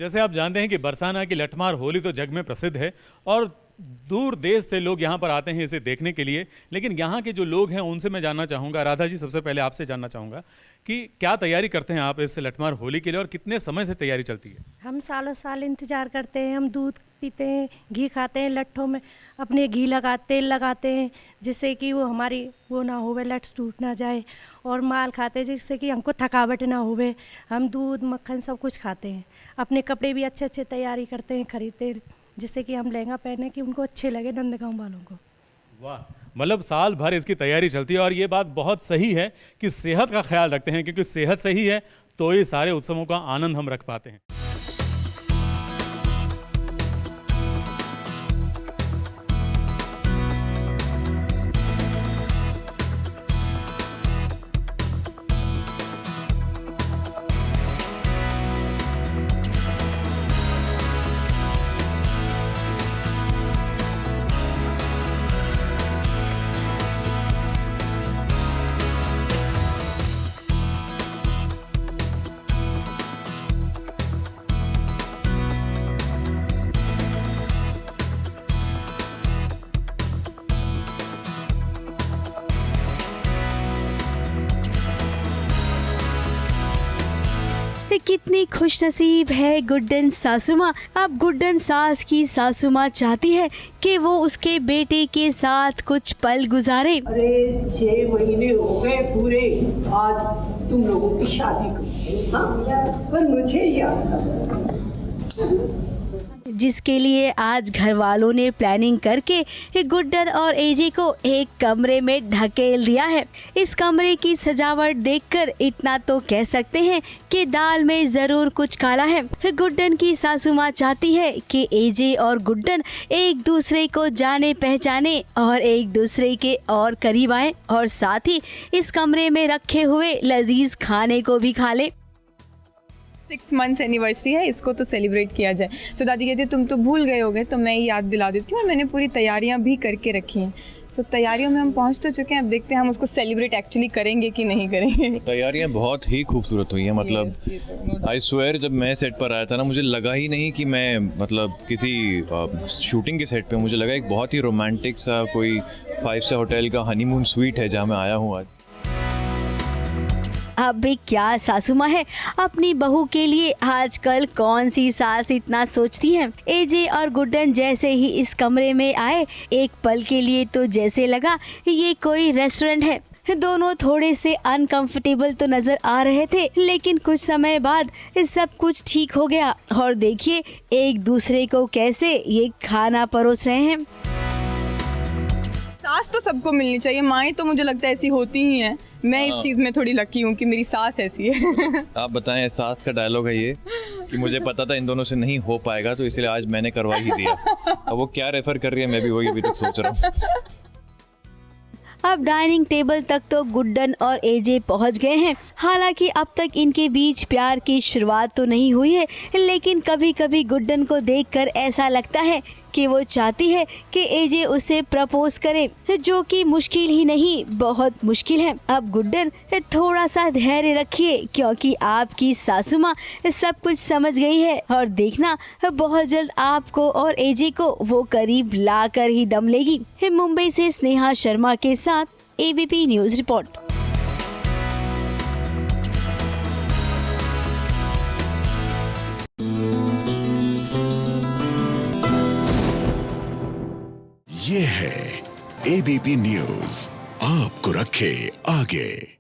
जैसे आप जानते हैं कि बरसाना की लठमार होली तो जग में प्रसिद्ध है और दूर देश से लोग यहाँ पर आते हैं इसे देखने के लिए। लेकिन यहाँ के जो लोग हैं उनसे मैं जानना चाहूँगा, राधा जी सबसे पहले आपसे जानना चाहूँगा कि क्या तैयारी करते हैं आप इस लठमार होली के लिए और कितने समय से तैयारी चलती है? हम सालों साल इंतज़ार करते हैं। हम दूध पीते हैं, घी खाते हैं, लट्ठों में अपने घी तेल लगाते हैं जिससे कि वो हमारी वो ना होवे, लठ टूट ना जाए। और माल खाते हैं जिससे कि हमको थकावट ना होवे। हम दूध मक्खन सब कुछ खाते हैं। अपने कपड़े भी अच्छे अच्छे तैयारी करते हैं, खरीदते हैं जिससे कि हम लहंगा पहने कि उनको अच्छे लगे नंदगांव वालों को। वाह, मतलब साल भर इसकी तैयारी चलती है और ये बात बहुत सही है कि सेहत का ख्याल रखते हैं, क्योंकि सेहत सही है तो ये सारे उत्सवों का आनंद हम रख पाते हैं। कितनी खुशनसीब है गुड्डन सासू माँ। अब गुड्डन सास की सासू माँ चाहती है कि वो उसके बेटे के साथ कुछ पल गुजारे। अरे 6 महीने हो गए पूरे आज तुम लोगों की शादी को। हाँ, पर मुझे याद था जिसके लिए आज घर वालों ने प्लानिंग करके गुड्डन और एजे को एक कमरे में ढकेल दिया है। इस कमरे की सजावट देखकर इतना तो कह सकते हैं कि दाल में जरूर कुछ काला है। गुड्डन की सासू माँ चाहती है कि एजे और गुड्डन एक दूसरे को जाने पहचाने और एक दूसरे के और करीब आए और साथ ही इस कमरे में रखे हुए लजीज खाने को भी खा ले। 6 मंथ्स एनिवर्सरी है, इसको तो सेलिब्रेट किया जाए। सो दादी कहती है तुम तो भूल गए होगे, तो मैं याद दिला देती हूँ और मैंने पूरी तैयारियाँ भी करके रखी हैं। सो तैयारियों में हम पहुँच तो चुके हैं, अब देखते हैं हम उसको सेलिब्रेट एक्चुअली करेंगे कि नहीं करेंगे। तैयारियाँ बहुत ही खूबसूरत हुई हैं। मतलब आई स्वेयर जब मैं सेट पर आया था ना, मुझे लगा ही नहीं कि मैं मतलब किसी शूटिंग के सेट पे, मुझे लगा एक बहुत ही रोमांटिक सा कोई 5 स्टार होटल का हनीमून स्वीट है जहाँ मैं आया हूँ आज। अब भी क्या सासू माँ है, अपनी बहू के लिए आजकल कौन सी सास इतना सोचती है। एजे और गुड्डन जैसे ही इस कमरे में आए, एक पल के लिए तो जैसे लगा ये कोई रेस्टोरेंट है। दोनों थोड़े से अनकंफर्टेबल तो नजर आ रहे थे, लेकिन कुछ समय बाद सब कुछ ठीक हो गया और देखिए एक दूसरे को कैसे ये खाना परोस रहे हैं। सास तो सबको मिलनी चाहिए, माएँ तो मुझे लगता है ऐसी होती ही हैं। मैं इस चीज़ में थोड़ी लकी हूँ कि मेरी सास ऐसी है। आप बताएं, सास का डायलॉग है ये कि मुझे पता था इन दोनों से नहीं हो पाएगा तो इसलिए आज मैंने करवा ही दिया। अब वो क्या रेफर कर रही है मैं भी वही अभी तक सोच रहा हूँ। अब डाइनिंग टेबल तक तो गुड्डन और एजे पहुंच गए हैं। हालांकि अब तक इनके बीच प्यार की शुरुआत तो नहीं हुई है, लेकिन कभी कभी गुड्डन को देखकर ऐसा लगता है कि वो चाहती है कि एजे उसे प्रपोज करे, जो कि मुश्किल ही नहीं बहुत मुश्किल है। अब गुड्डन थोड़ा सा धैर्य रखिए, क्योंकि आपकी सासू माँ सब कुछ समझ गई है और देखना बहुत जल्द आपको और एजे को वो करीब ला कर ही दम लेगी। मुंबई से स्नेहा शर्मा के साथ एबीपी न्यूज रिपोर्ट। ये है एबीपी न्यूज, आपको रखे आगे।